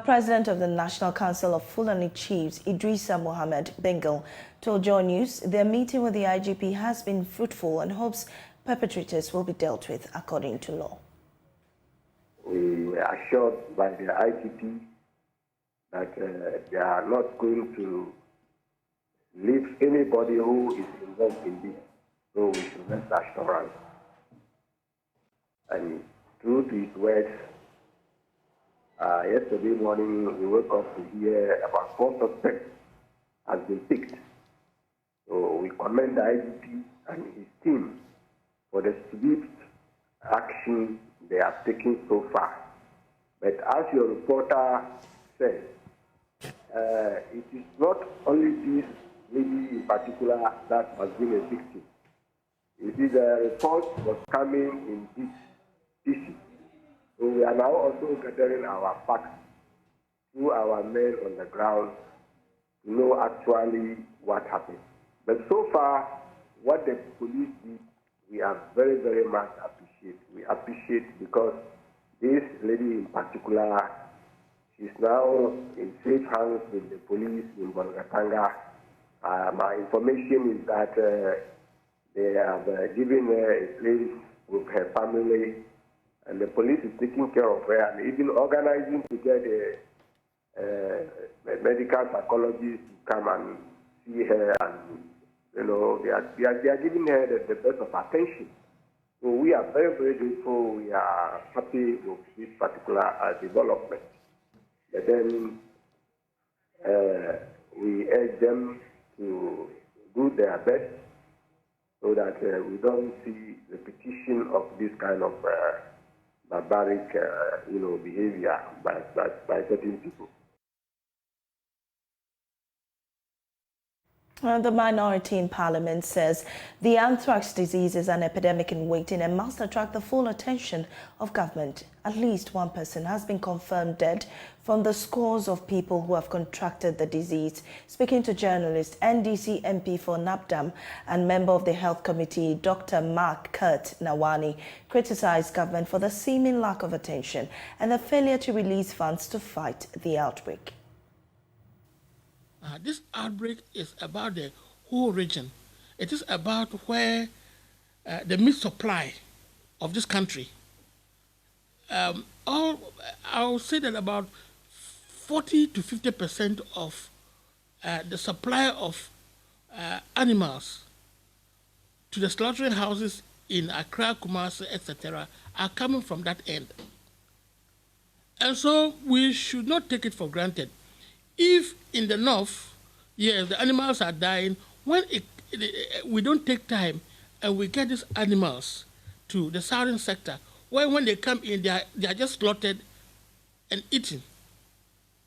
President of the National Council of Fulani Chiefs, Idrissa Mohammed Bengal, told JoyNews their meeting with the IGP has been fruitful and hopes perpetrators will be dealt with according to law. We were assured by the IGP that they are not going to leave anybody who is involved in this, so we should rest assurance. And true to his words, yesterday morning we woke up to hear about 4 suspects has been picked. So we commend the IGP and his team for the swift action they have taken so far. But as your reporter said, it is not only this lady in particular that has been a victim. You see, the report was coming in this issue. So we are now also gathering our facts through our men on the ground to know actually what happened. But so far, what the police did, we are very, very much appreciate. We appreciate because this lady in particular, she's now in safe hands with the police in Bolgatanga. My information is that they have given her a place with her family, and the police is taking care of her and even organizing to get a medical psychologist to come and see her, and they are giving her the best of attention. So we are very, very grateful. We are happy with this particular development. But then we urge them to do their best so that we don't see repetition of this kind of barbaric, behavior by certain people. The minority in Parliament says the anthrax disease is an epidemic in waiting and must attract the full attention of government. At least one person has been confirmed dead from the scores of people who have contracted the disease. Speaking to journalists, NDC MP for Napdam and member of the Health Committee, Dr. Mark Kurt Nawani, criticized government for the seeming lack of attention and the failure to release funds to fight the outbreak. This outbreak is about the whole region. It is about where the meat supply of this country. I'll say that about 40 to 50% of the supply of animals to the slaughtering houses in Accra, Kumasi, etc., are coming from that end. And so we should not take it for granted. If in the north, yes, the animals are dying, when we don't take time and we get these animals to the southern sector, where when they come in, they are just slaughtered and eaten.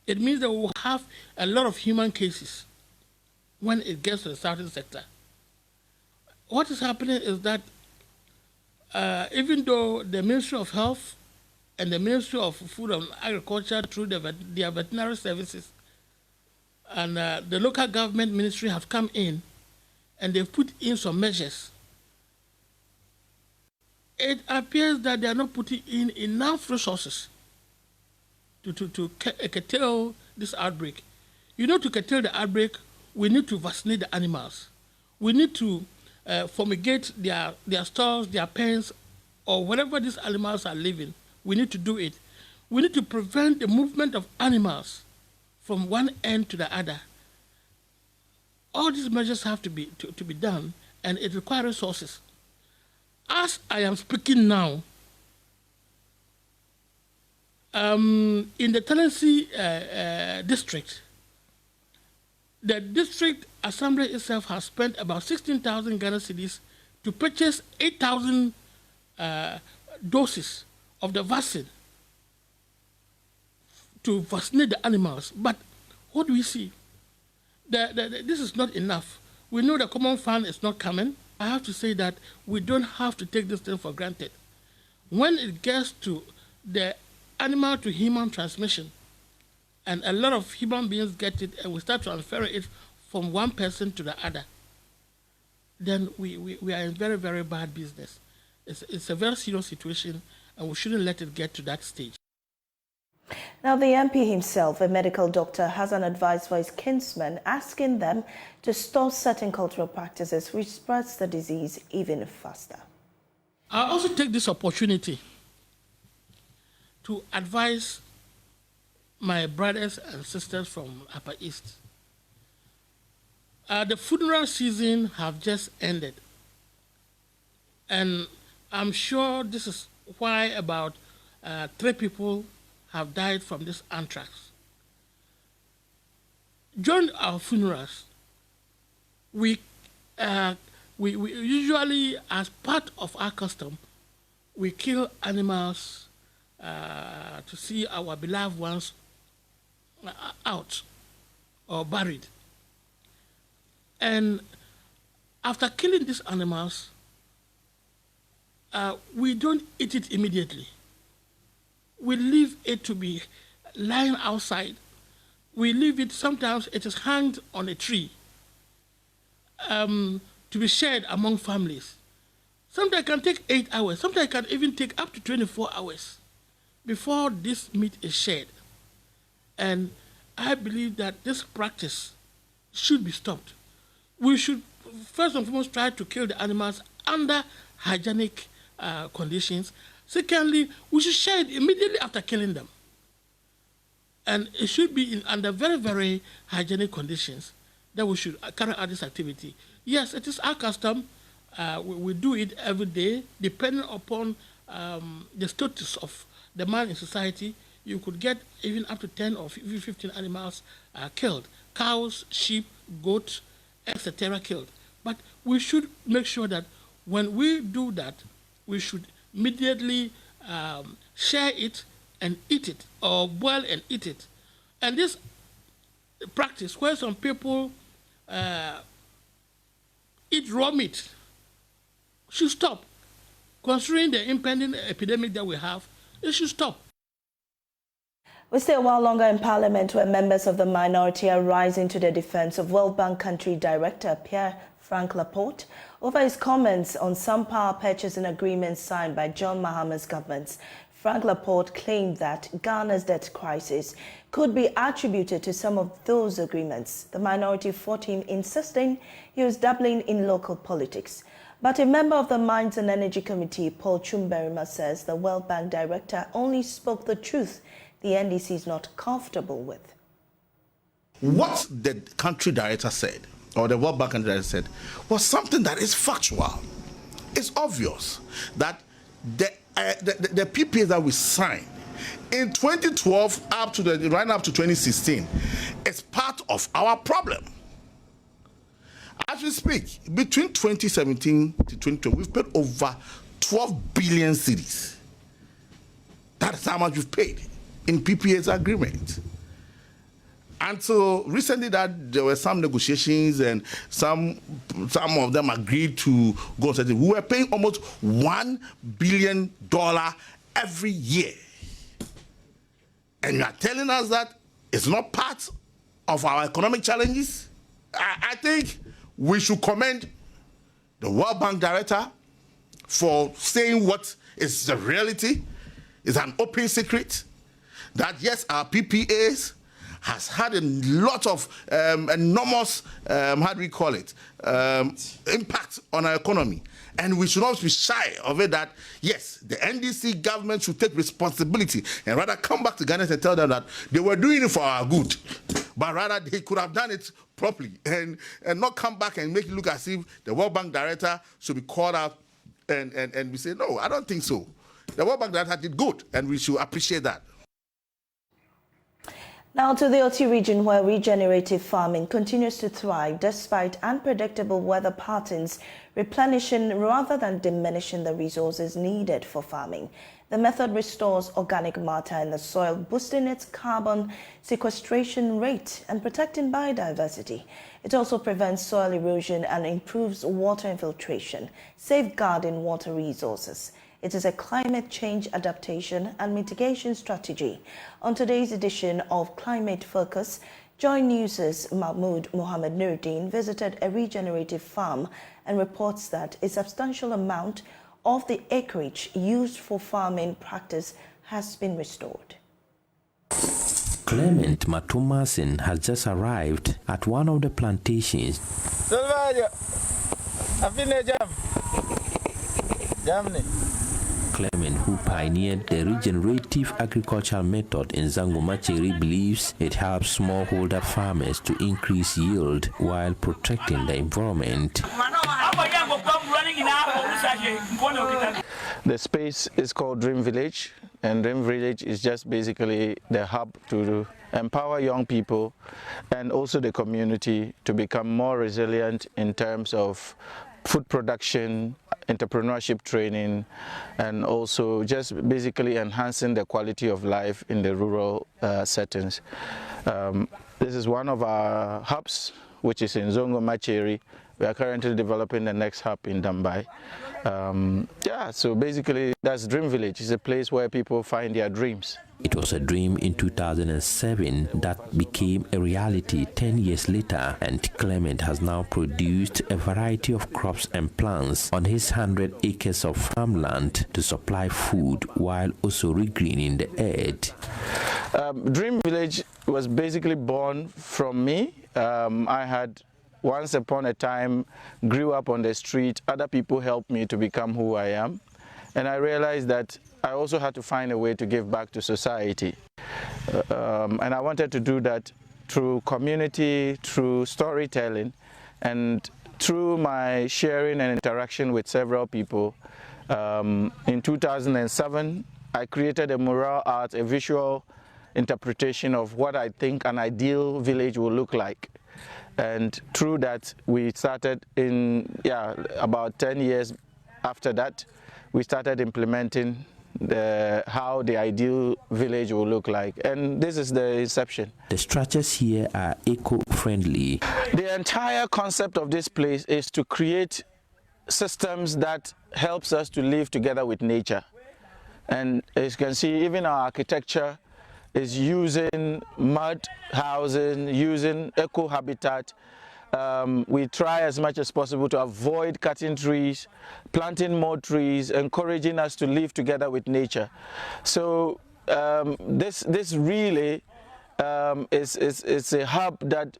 It means that we will have a lot of human cases when it gets to the southern sector. What is happening is that even though the Ministry of Health and the Ministry of Food and Agriculture, through their veterinary services, and the local government ministry have come in and they've put in some measures, it appears that they are not putting in enough resources to curtail this outbreak. To curtail the outbreak, we need to vaccinate the animals. We need to fumigate their stalls, their pens, or wherever these animals are living. We need to do it. We need to prevent the movement of animals from one end to the other. All these measures have to be done, and it requires resources. As I am speaking now, in the Tenancy district, the district assembly itself has spent about 16,000 Ghana cedis to purchase 8,000 doses of the vaccine to vaccinate the animals. But what do we see? This is not enough. We know the common fund is not coming. I have to say that we don't have to take this thing for granted. When it gets to the animal to human transmission, and a lot of human beings get it, and we start transferring it from one person to the other, then we are in very, very bad business. It's a very serious situation, and we shouldn't let it get to that stage. Now, the MP himself, a medical doctor, has an advice for his kinsmen, asking them to stop certain cultural practices which spreads the disease even faster. I also take this opportunity to advise my brothers and sisters from Upper East. The funeral season have just ended, and I'm sure this is why about 3 people have died from this anthrax. During our funerals, we usually, as part of our custom, we kill animals to see our beloved ones out or buried. And after killing these animals, we don't eat it immediately. We leave it to be lying outside. We leave it, sometimes it is hanged on a tree to be shared among families. Sometimes it can take 8 hours. Sometimes it can even take up to 24 hours before this meat is shared. And I believe that this practice should be stopped. We should first and foremost try to kill the animals under hygienic conditions. Secondly, we should share it immediately after killing them. And it should be under very, very hygienic conditions that we should carry out this activity. Yes, it is our custom. We do it every day, depending upon the status of the man in society. You could get even up to 10 or 15 animals killed. Cows, sheep, goats, etc. killed. But we should make sure that when we do that, we should immediately share it and eat it, or boil and eat it. And this practice where some people eat raw meat should stop. Considering the impending epidemic that we have, it should stop. We stay a while longer in Parliament, where members of the minority are rising to the defense of World Bank Country Director Pierre-Frank Laporte over his comments on some power purchasing agreements signed by John Mahama's governments. Frank Laporte claimed that Ghana's debt crisis could be attributed to some of those agreements. The minority fought him, insisting he was dabbling in local politics. But a member of the Mines and Energy Committee, Paul Chumberima, says the World Bank Director only spoke the truth the NDC is not comfortable with. What the country director said, or the World Bank country director said, was something that is factual. It's obvious that the PPAs that we signed in 2012 right up to 2016 is part of our problem. As we speak, between 2017 to 2020, we've paid over 12 billion cedis. That's how much we've paid in PPA's agreement. Until recently, that there were some negotiations and some of them agreed to go on. We were paying almost $1 billion every year. And you are telling us that it's not part of our economic challenges? I think we should commend the World Bank Director for saying what is the reality. It's an open secret that yes, our PPAs has had a lot of enormous, how do we call it, impact on our economy. And we should not be shy of it that, yes, the NDC government should take responsibility and rather come back to Ghana and tell them that they were doing it for our good, but rather they could have done it properly and not come back and make it look as if the World Bank Director should be called out and we say, no, I don't think so. The World Bank Director did good, and we should appreciate that. Now to the Oti region, where regenerative farming continues to thrive despite unpredictable weather patterns, replenishing rather than diminishing the resources needed for farming. The method restores organic matter in the soil, boosting its carbon sequestration rate and protecting biodiversity. It also prevents soil erosion and improves water infiltration, safeguarding water resources. It is a climate change adaptation and mitigation strategy. On today's edition of Climate Focus, JoyNews' Mahmoud Mohammed Nuruddin visited a regenerative farm and reports that a substantial amount of the acreage used for farming practice has been restored. Clement Matumasin has just arrived at one of the plantations. Clement, who pioneered the regenerative agricultural method in Zangomacheri, believes it helps smallholder farmers to increase yield while protecting the environment. The space is called Dream Village, and Dream Village is just basically the hub to empower young people and also the community to become more resilient in terms of food production, entrepreneurship training, and also just basically enhancing the quality of life in the rural settings. This is one of our hubs, which is in Zongo Macheri. We are currently developing the next hub in Dambai. So basically that's Dream Village. It's a place where people find their dreams. It was a dream in 2007 that became a reality 10 years later, and Clement has now produced a variety of crops and plants on his 100 acres of farmland to supply food while also regreening the earth. Dream Village was basically born from me. I had once upon a time grew up on the street. Other people helped me to become who I am. And I realized that I also had to find a way to give back to society. And I wanted to do that through community, through storytelling, and through my sharing and interaction with several people. In 2007, I created a mural art, a visual interpretation of what I think an ideal village will look like. And through that, we started about 10 years after that, we started implementing how the ideal village will look like. And this is the inception. The structures here are eco-friendly. The entire concept of this place is to create systems that helps us to live together with nature. And as you can see, even our architecture is using mud housing, using eco-habitat. We try as much as possible to avoid cutting trees, planting more trees, encouraging us to live together with nature. So this really is a hub that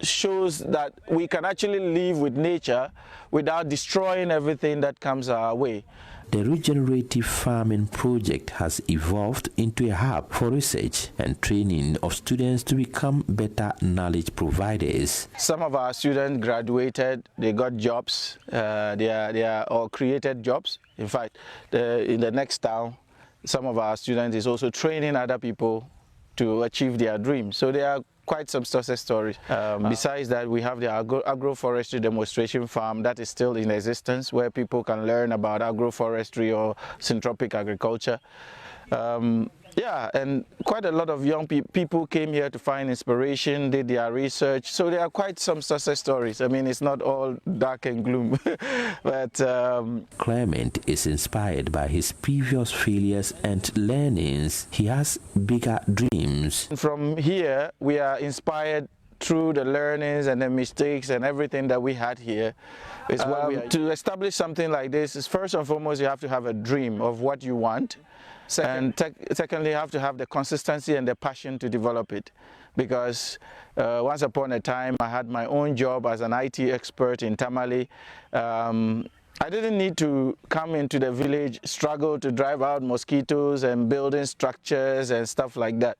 shows that we can actually live with nature without destroying everything that comes our way. The regenerative farming project has evolved into a hub for research and training of students to become better knowledge providers. Some of our students graduated, they got jobs, they are all created jobs. In fact, in the next town, some of our students is also training other people to achieve their dreams. So they are quite some success stories. Besides that, we have the agroforestry demonstration farm that is still in existence, where people can learn about agroforestry or syntropic agriculture. And quite a lot of young people came here to find inspiration, did their research. So there are quite some success stories. I mean, it's not all dark and gloom. But Clement is inspired by his previous failures and learnings. He has bigger dreams. From here, we are inspired through the learnings and the mistakes and everything that we had here. Is to establish something like this is first and foremost, you have to have a dream of what you want. And secondly, you have to have the consistency and the passion to develop it. Because once upon a time, I had my own job as an IT expert in Tamale. I didn't need to come into the village, struggle to drive out mosquitoes and building structures and stuff like that.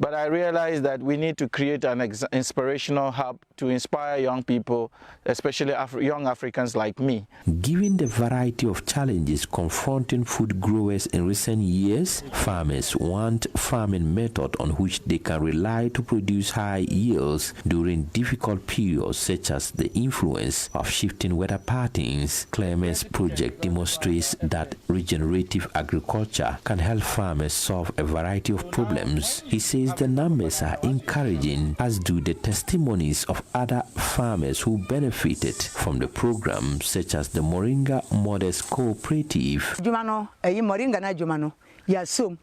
But I realized that we need to create an inspirational hub to inspire young people, especially young Africans like me. Given the variety of challenges confronting food growers in recent years, farmers want farming method on which they can rely to produce high yields during difficult periods such as the influence of shifting weather patterns. Clement's project demonstrates that regenerative agriculture can help farmers solve a variety of problems. He says the numbers are encouraging, as do the testimonies of other farmers who benefited from the program, such as the Moringa Mothers Cooperative. Moringa na jumano ya sum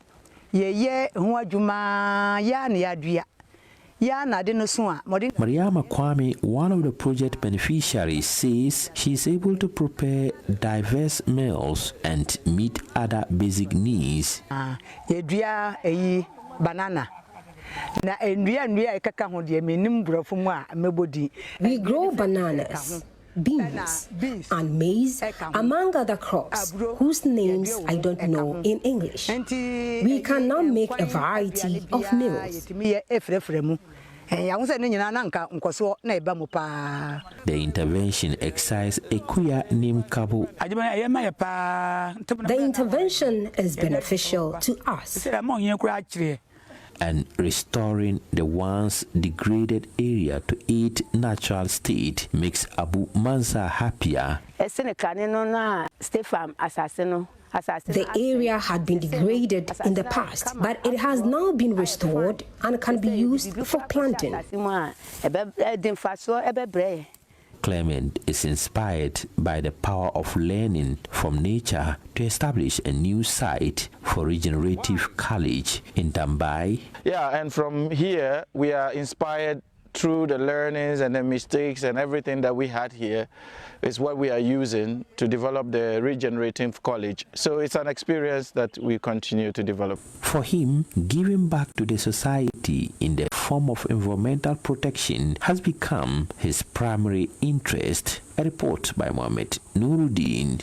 ye huwa juma ya ni adua ya na de no so a Mariama Kwame, one of the project beneficiaries, says she is able to prepare diverse meals and meet other basic needs. Ye dua banana Na ndua ekaka ho de menim brofo mu a mebodi. We grow bananas, beans, and maize, among other crops whose names I don't know in English. We can now make a variety of meals. The intervention excised a queer named Kabu. The intervention is beneficial to us. And restoring the once degraded area to its natural state makes Abu Mansa happier. The area had been degraded in the past, but it has now been restored and can be used for planting. Clement is inspired by the power of learning from nature to establish a new site for Regenerative College in Tambai. Yeah, and from here we are inspired through the learnings and the mistakes and everything that we had here is what we are using to develop the Regenerative College. So it's an experience that we continue to develop. For him, giving back to the society in the form of environmental protection has become his primary interest. A report by Mohammed Nuruddin.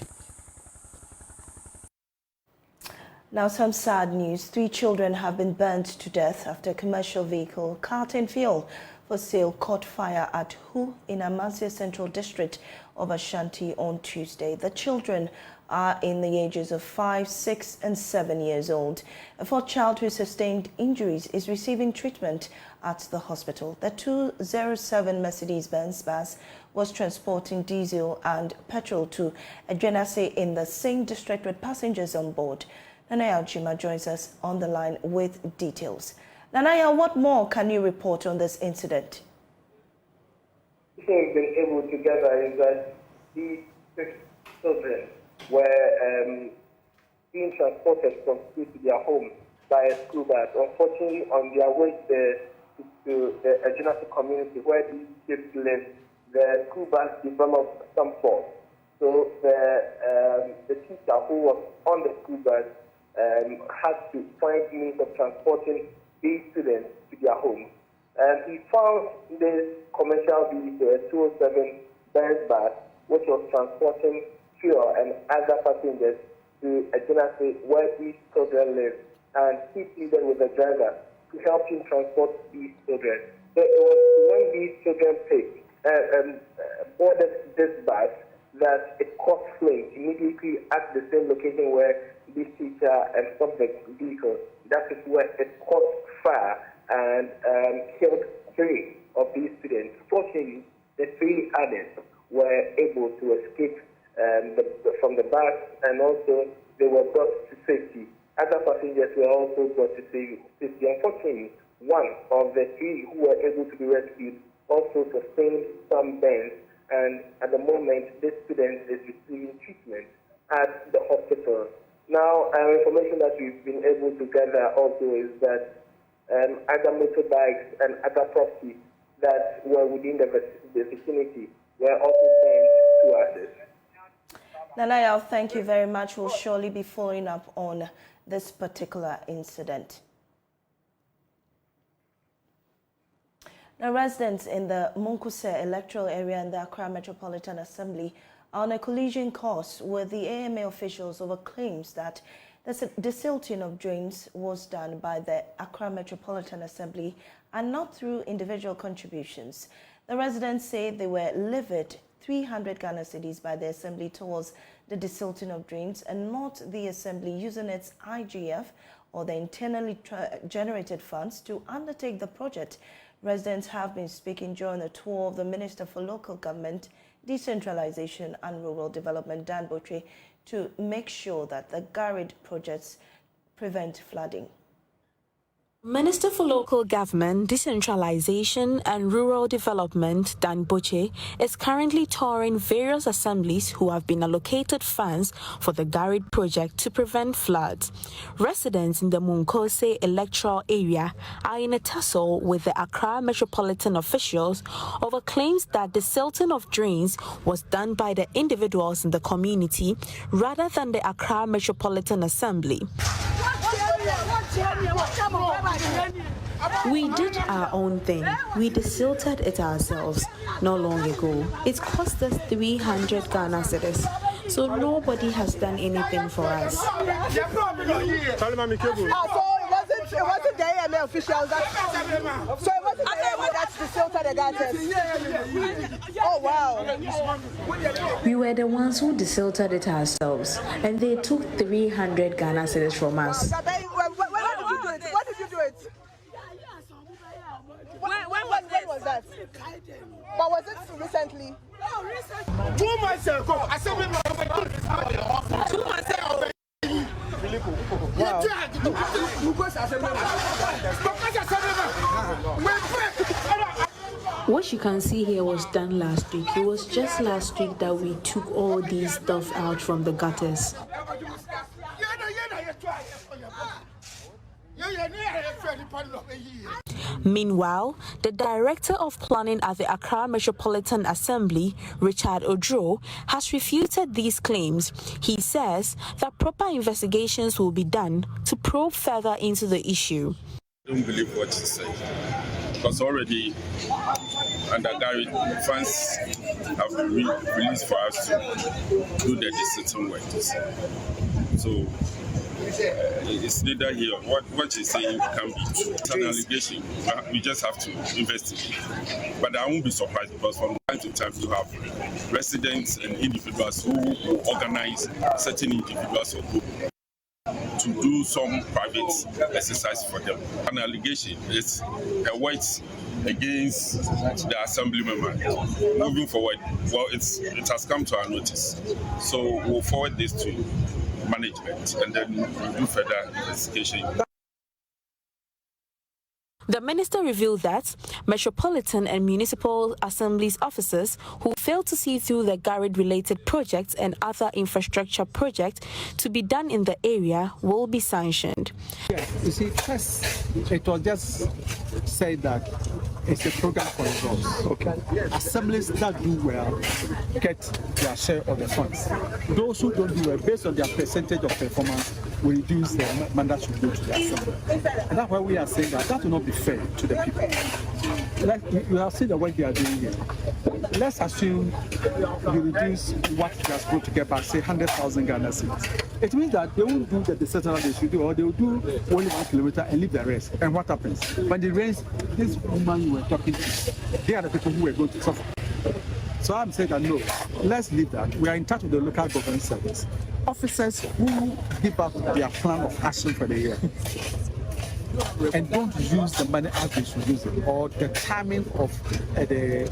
Now some sad news. 3 children have been burnt to death after a commercial vehicle carting fuel for sale caught fire at Hu in Amasia Central District of Ashanti on Tuesday. The children are in the ages of 5, 6 and 7 years old. A 4th child who sustained injuries is receiving treatment at the hospital. The 207 Mercedes-Benz bus was transporting diesel and petrol to Adwenase in the same district with passengers on board. Nanaya Jima joins us on the line with details. Nanaya, what more can you report on this incident? What we've been able to gather is that these 6 children were being transported from school to their home by a school bus. Unfortunately, on their way to the Regenerative community where these kids live, the school bus developed some fault. So the teacher who was on the school bus had to find means of transporting these students to their homes. And he found this commercial vehicle, a 207 Benz bus, which was transporting fuel and other passengers to Adwenase where these children live. And he pleaded with the driver to help him transport these children. So it was when these children boarded this bus that it caught flames immediately at the same location where this teacher and subject vehicle, that is where it caught fire and killed 3 of these students. Fortunately, the 3 others were able to escape from the bus, and also they were brought to safety. Other passengers were also brought to safety. Unfortunately, 1 of the 3 who were able to be rescued also sustained some burns, and at the moment, this student is receiving treatment at the hospital. Now, information that we've been able to gather also is that other motorbikes and other properties that were within the vicinity were also burned to ashes. Nanaya, thank you very much. We'll surely be following up on this particular incident. Now, residents in the Monkure Electoral area in the Accra Metropolitan Assembly are on a collision course with the AMA officials over claims that the desilting of drains was done by the Accra Metropolitan Assembly and not through individual contributions. The residents say they were levied 300 Ghana cedis by the Assembly towards the desilting of drains and not the Assembly using its IGF or the internally generated funds to undertake the project. Residents have been speaking during the tour of the Minister for Local Government, Decentralization and Rural Development, Dan Botre, to make sure that the Garid projects prevent flooding. Minister for Local Government, Decentralization and Rural Development, Dan Boche, is currently touring various assemblies who have been allocated funds for the Garid project to prevent floods. Residents in the Monkure Electoral area are in a tussle with the Accra Metropolitan officials over claims that the silting of drains was done by the individuals in the community rather than the Accra Metropolitan Assembly. We did our own thing. We desilted it ourselves not long ago. It cost us 300 Ghana cedis. So nobody has done anything for us. So it wasn't the AMA officials that... So it wasn't the AMA that desilted the Ghanaians. Oh, wow. We were the ones who desilted it ourselves, and they took 300 Ghana cedis from us. Why did you do it? When was that? But was it recently? 2 months ago, I said, 2 months ago. What you can see here was done last week. It was just last week that we took all these stuff out from the gutters. Meanwhile, the director of planning at the Accra Metropolitan Assembly, Richard Odro, has refuted these claims. He says that proper investigations will be done to probe further into the issue. I don't believe what he said, because already under Gary, funds have been released for us to do the decision work. So it's neither here. What he's saying can be true. It's an allegation. We just have to investigate. But I won't be surprised, because from time to time you have residents and individuals who organize certain individuals or groups to do some private exercise for them. An allegation is a weight against the assembly member. Moving forward, well, it has come to our notice. So we'll forward this to management and then we'll do further investigation. The minister revealed that Metropolitan and Municipal Assemblies officers who failed to see through the Garrett-related projects and other infrastructure projects to be done in the area will be sanctioned. Yeah, you see, first, it was just said that it's a program for results. Okay. Assemblies that do well get their share of the funds. Those who don't do well, based on their percentage of performance, will reduce their mandate to go to the assembly. And that's why we are saying that will not be fair to the people. Like you have seen the work they are doing here. Let's assume you reduce what they are supposed to get by, say, 100,000 Ghana cedis. It means that they won't do the decentralized they should do, or they will do only 1 kilometer and leave the rest. And what happens? When they raise, this woman you were talking to, they are the people who are going to suffer. So I'm saying that no, let's leave that. We are in touch with the local government service. Officers who give up their plan of action for the year and don't use the money as they should use it, or the timing of they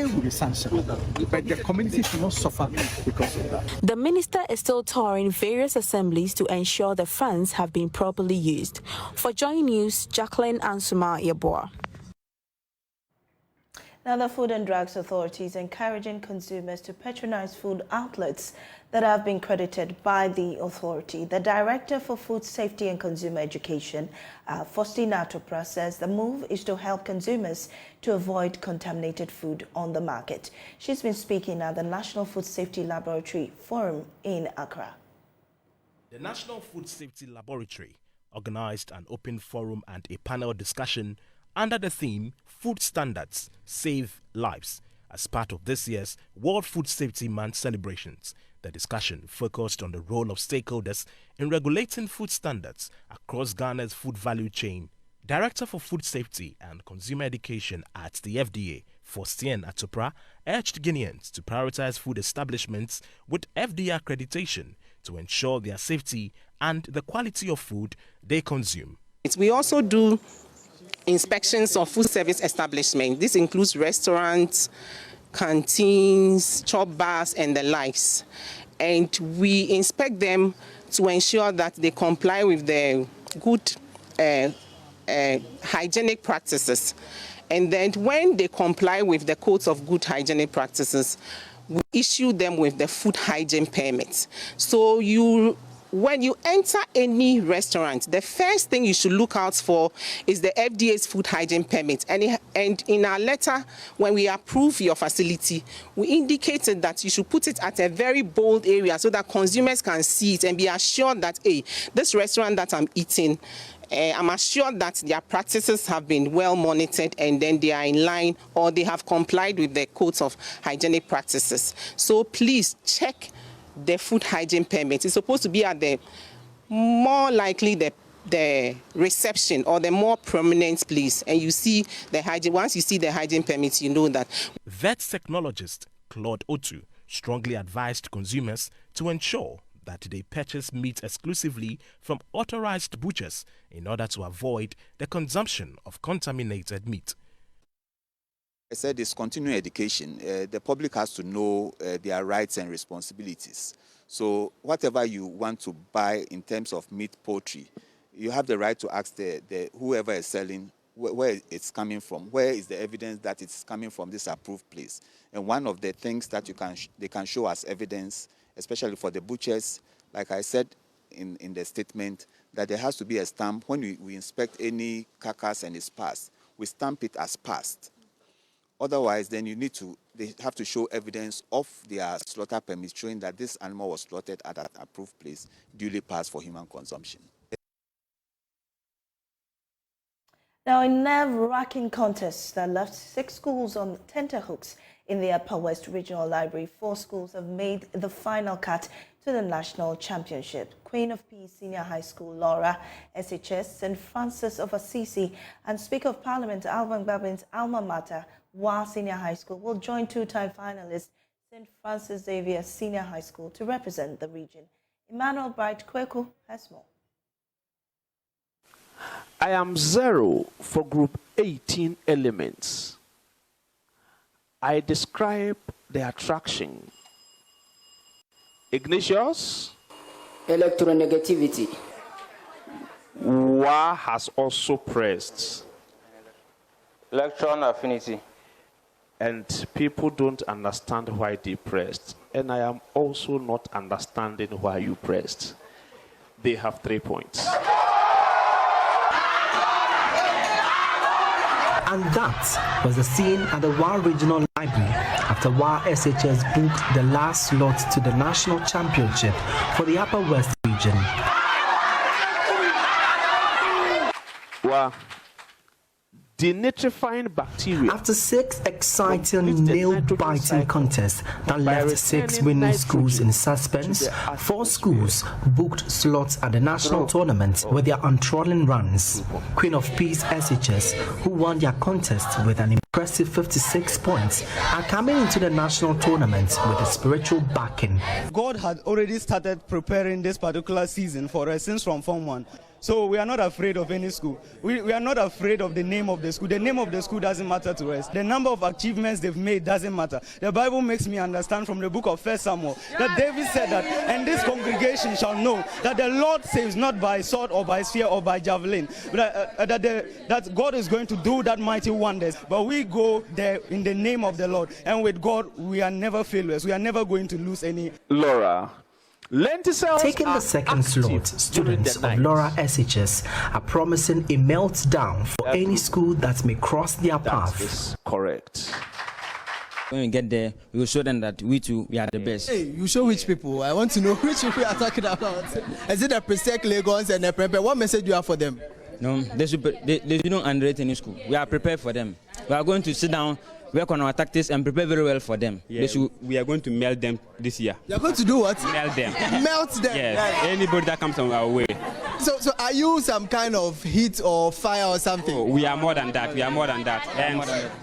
will be sanctioned, but the community should not suffer because of that. The minister is still touring various assemblies to ensure the funds have been properly used. For JoyNews, Jacqueline Ansuma Yeboah. Now, the Food and Drugs Authority is encouraging consumers to patronize food outlets that have been credited by the authority. The Director for Food Safety and Consumer Education, Faustina Topra, says the move is to help consumers to avoid contaminated food on the market. She's been speaking at the National Food Safety Laboratory Forum in Accra. The National Food Safety Laboratory organized an open forum and a panel discussion under the theme Food Standards Save Lives as part of this year's World Food Safety Month celebrations. The discussion focused on the role of stakeholders in regulating food standards across Ghana's food value chain. Director for Food Safety and Consumer Education at the FDA, Faustina Topra, urged Guineans to prioritize food establishments with FDA accreditation to ensure their safety and the quality of food they consume. We also do inspections of food service establishments. This includes restaurants, canteens, chop bars, and the likes. And we inspect them to ensure that they comply with the good hygienic practices. And then when they comply with the codes of good hygienic practices, we issue them with the food hygiene permit. So you when you enter any restaurant, the first thing you should look out for is the FDA's food hygiene permit. And in our letter, when we approve your facility, we indicated that you should put it at a very bold area so that consumers can see it and be assured that, hey, this restaurant that I'm eating, I'm assured that their practices have been well monitored and then they are in line or they have complied with the codes of hygienic practices. So please check the food hygiene permit. It's supposed to be at the more likely the reception or the more prominent place, and you see the hygiene. Once you see the hygiene permit, you know that. Vet technologist Claude Otu strongly advised consumers to ensure that they purchase meat exclusively from authorized butchers in order to avoid the consumption of contaminated meat. I said it's continuing education. The public has to know their rights and responsibilities. So whatever you want to buy in terms of meat, poultry, you have the right to ask whoever is selling where it's coming from. Where is the evidence that it's coming from this approved place? And one of the things that they can show as evidence, especially for the butchers, like I said in the statement, that there has to be a stamp. When we inspect any carcass and it's passed, we stamp it as passed. Otherwise, then they have to show evidence of their slaughter permit showing that this animal was slaughtered at an approved place, duly passed for human consumption. Now, a nerve-wracking contest that left 6 schools on tenterhooks in the Upper West Regional Library, 4 schools have made the final cut to the national championship. Queen of Peace Senior High School, Laura, SHS, St. Francis of Assisi, and Speaker of Parliament Alban Gbabin's alma mater, Wa Senior High School, will join 2-time finalists St. Francis Xavier Senior High School to represent the region. Emmanuel Bright Kweku has more. I am 0 for Group 18 elements. I describe the attraction. Ignatius? Electronegativity. Wa has also pressed. Electron affinity. And people don't understand why they pressed. And I am also not understanding why you pressed. They have 3 points. And that was the scene at the Wa Regional Library after Wa SHS booked the last slot to the national championship for the Upper West region. Wa, denitrifying bacteria. After 6 exciting nail-biting contests that left 6 winning schools in suspense, 4 schools booked slots at the national tournament with their untrodden runs. Queen of Peace SHS, who won their contest with an impressive 56 points, are coming into the national tournament with a spiritual backing. God had already started preparing this particular season for us since from Form 1. So we are not afraid of any school. We are not afraid of the name of the school. The name of the school doesn't matter to us. The number of achievements they've made doesn't matter. The Bible makes me understand from the book of 1 Samuel that David said that, and this congregation shall know that the Lord saves not by sword or by spear or by javelin, but that God is going to do that mighty wonders. But we go there in the name of the Lord, and with God we are never failures. We are never going to lose any. Laura. Taking the second slot, students of Laura SHS are promising a meltdown for any school that may cross their path. That is correct. When we get there, we will show them that we too, we are the best. Hey, you show which people? I want to know which people you are talking about. Is it the Presec Lagos and the Prepare? What message do you have for them? No, they don't underrate any school. We are prepared for them. We are going to sit down, work on our tactics and prepare very well for them. Yeah, we are going to melt them this year. You are going to do what? Melt them. Melt them? Yes, anybody that comes on our way. So are you some kind of heat or fire or something? Oh, we are more than that. We are more than that.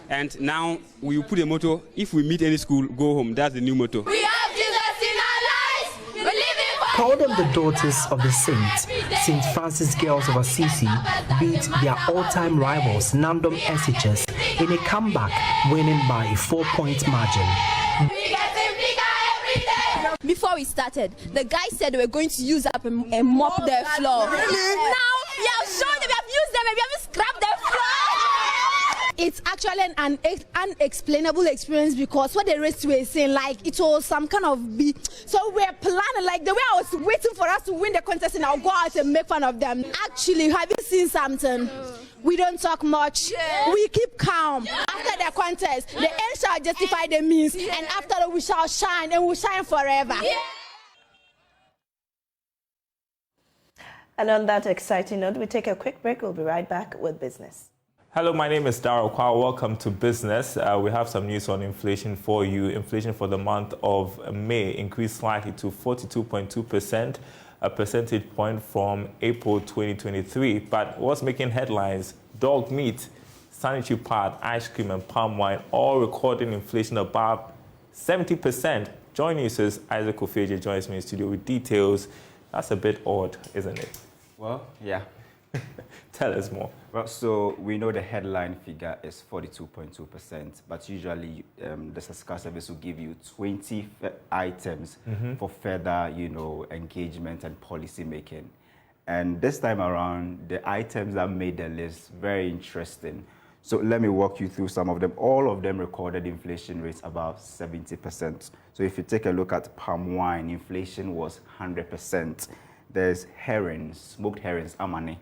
And now we put a motto, if we meet any school, go home. That's the new motto. We have Jesus in our lives. We live in for Call them the daughters of the saints. St. Francis Girls of Assisi beat their all-time rivals Nandom SHS in a comeback, winning by a 4-point margin. Before we started, the guy said they were going to use up and mop their floor. Really? Now we have shown them, we have used them and we haven't scrubbed their floor. it's actually an unexplainable experience because what the rest were saying, like it was some kind of so we're planning, like the way I was waiting for us to win the contest and I'll go out and make fun of them. Actually, have you seen something? We don't talk much. We keep calm. After the contest, the end shall justify the means, and after that we shall shine, and we'll shine forever. And on that exciting note, we take a quick break. We'll be right back with business. Hello, my name is Darryl Kwao. Welcome to Business. We have some news on inflation for you. Inflation for the month of May increased slightly to 42.2%, a percentage point from April 2023. But what's making headlines? Dog meat, sanitary pad, ice cream, and palm wine all recording inflation above 70%. JoyNews' Isaac Ofeje joins me in studio with details. That's a bit odd, isn't it? Well, yeah. Tell us more. Well, so we know the headline figure is 42.2%, but usually the statistical service will give you 20 items for further, engagement and policy making. And this time around, the items that made the list very interesting. So let me walk you through some of them. All of them recorded inflation rates above 70%. So if you take a look at palm wine, inflation was 100%. There's herrings, smoked herrings, amani.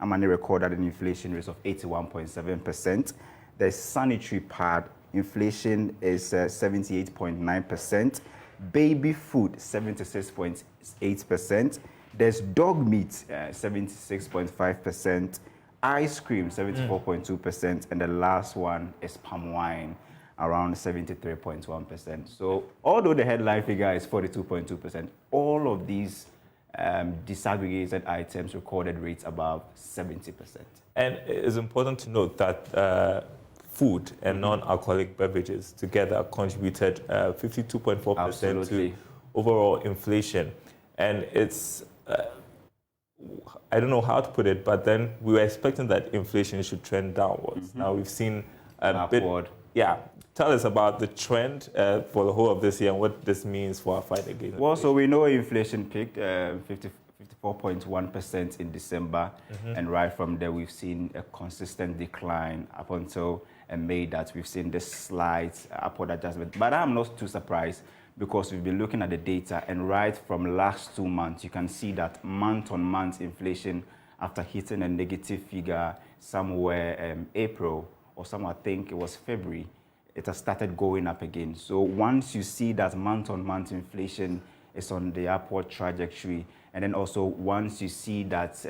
Amani recorded an inflation rate of 81.7%. There's sanitary pad, inflation is 78.9%. Baby food, 76.8%. There's dog meat, 76.5%. Ice cream, 74.2%, and the last one is palm wine, around 73.1%. So although the headline figure is 42.2%, all of these disaggregated items recorded rates above 70%. And it's important to note that food and non-alcoholic beverages together contributed 52.4% to overall inflation. And it's I don't know how to put it, but then we were expecting that inflation should trend downwards. Now we've seen a bit. Yeah. Tell us about the trend for the whole of this year and what this means for our fight against inflation. Well, so we know inflation peaked 54.1% in December, and right from there we've seen a consistent decline up until May that we've seen this slight upward adjustment. But I'm not too surprised, because we've been looking at the data, and right from last 2 months, you can see that month-on-month inflation, after hitting a negative figure somewhere April, or I think it was February, it has started going up again. So once you see that month-on-month inflation is on the upward trajectory, and then also once you see that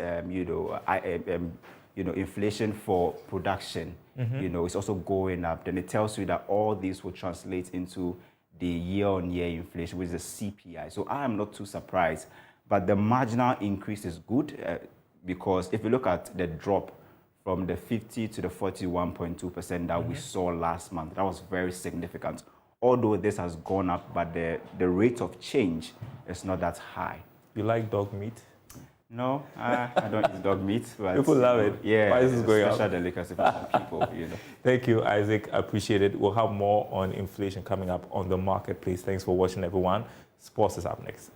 inflation for production, it's also going up, then it tells you that all these will translate into the year-on-year inflation, which is the CPI. So I am not too surprised, but the marginal increase is good because if you look at the drop from the 50 to the 41.2% that we saw last month, that was very significant. Although this has gone up, but the rate of change is not that high. You like dog meat? No, I don't eat dog meat. But people love it. Yeah, why is this going up? Special delicacy for some people, Thank you, Isaac. I appreciate it. We'll have more on inflation coming up on the marketplace. Thanks for watching, everyone. Sports is up next.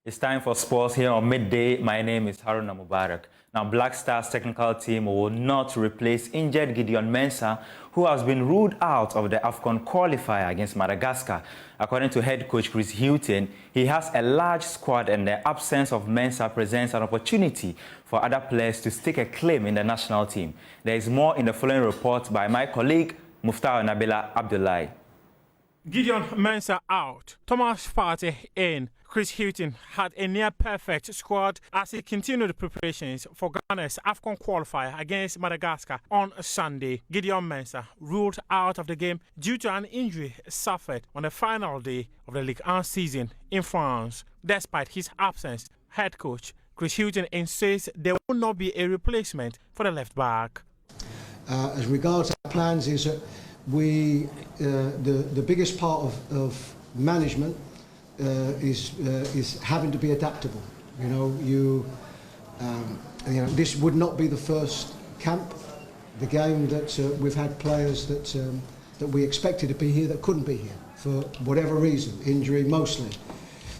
It's time for sports here on Midday. My name is Haruna Mubarak. Now, Black Stars technical team will not replace injured Gideon Mensah, who has been ruled out of the AFCON qualifier against Madagascar. According to head coach Chris Hilton, he has a large squad, and the absence of Mensah presents an opportunity for other players to stake a claim in the national team. There is more in the following report by my colleague Muftau Nabila Abdullahi. Gideon Mensah out, Thomas Partey in. Chris Hilton had a near-perfect squad as he continued preparations for Ghana's AFCON qualifier against Madagascar on Sunday. Gideon Mensah ruled out of the game due to an injury suffered on the final day of the Ligue 1 season in France. Despite his absence, head coach Chris Hilton insists there will not be a replacement for the left-back. As regards our plans, is that we, the biggest part of management is having to be adaptable. This would not be the first camp, the game that we've had players that we expected to be here that couldn't be here for whatever reason, injury mostly.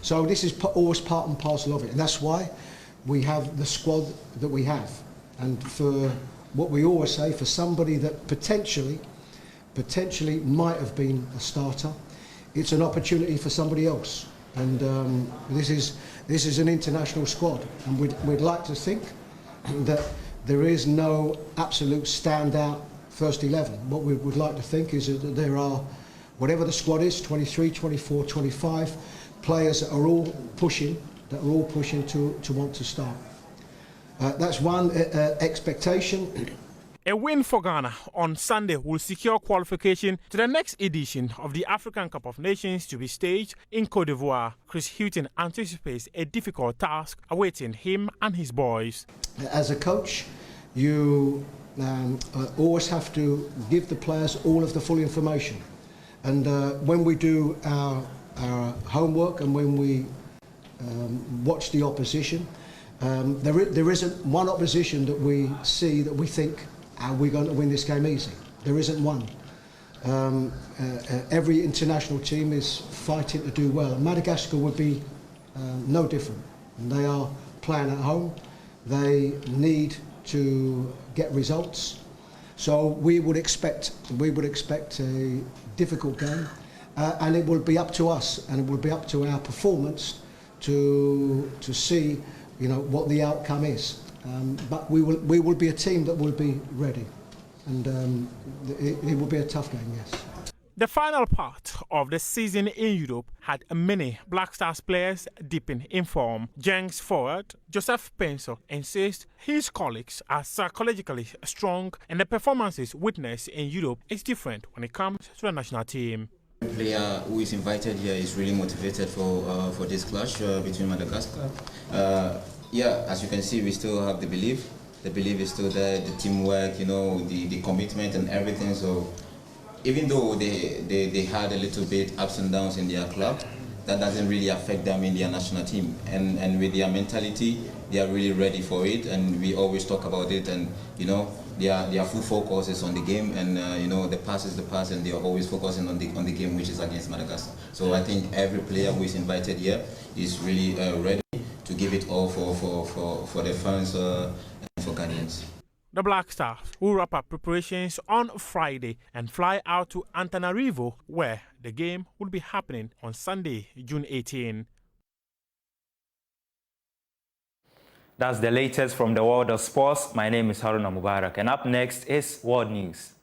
So this is always part and parcel of it, and that's why we have the squad that we have. And for what we always say, for somebody that potentially potentially might have been a starter. It's an opportunity for somebody else, and this is an international squad, and we'd like to think that there is no absolute standout first 11. What we would like to think is that there are, whatever the squad is, 23, 24, 25 players that are all pushing to want to start. That's one expectation. A win for Ghana on Sunday will secure qualification to the next edition of the African Cup of Nations to be staged in Cote d'Ivoire. Chris Hughton anticipates a difficult task awaiting him and his boys. As a coach, you always have to give the players all of the full information. And when we do our homework and when we watch the opposition, there isn't one opposition that we see that we think, are we going to win this game easy? There isn't one. Every international team is fighting to do well. Madagascar would be no different. They are playing at home. They need to get results. So we would expect a difficult game, and it will be up to us, and it will be up to our performance to see, what the outcome is. But we will be a team that will be ready, and it will be a tough game, yes. The final part of the season in Europe had many Black Stars players dipping in form. Genks forward Joseph Penso insists his colleagues are psychologically strong and the performances witnessed in Europe is different when it comes to the national team. The player who is invited here is really motivated for this clash between Madagascar. As you can see, we still have the belief. The belief is still there, the teamwork, the commitment and everything. So even though they had a little bit ups and downs in their club, that doesn't really affect them in their national team. And with their mentality, they are really ready for it. And we always talk about it. And their full focus is on the game. And the pass is the pass, and they are always focusing on the game, which is against Madagascar. So I think every player who is invited here is really ready to give it all for the fans and for Ghanaians. The Black Stars will wrap up preparations on Friday and fly out to Antananarivo, where the game will be happening on Sunday, June 18. That's the latest from the world of sports. My name is Haruna Mubarak, and up next is World News.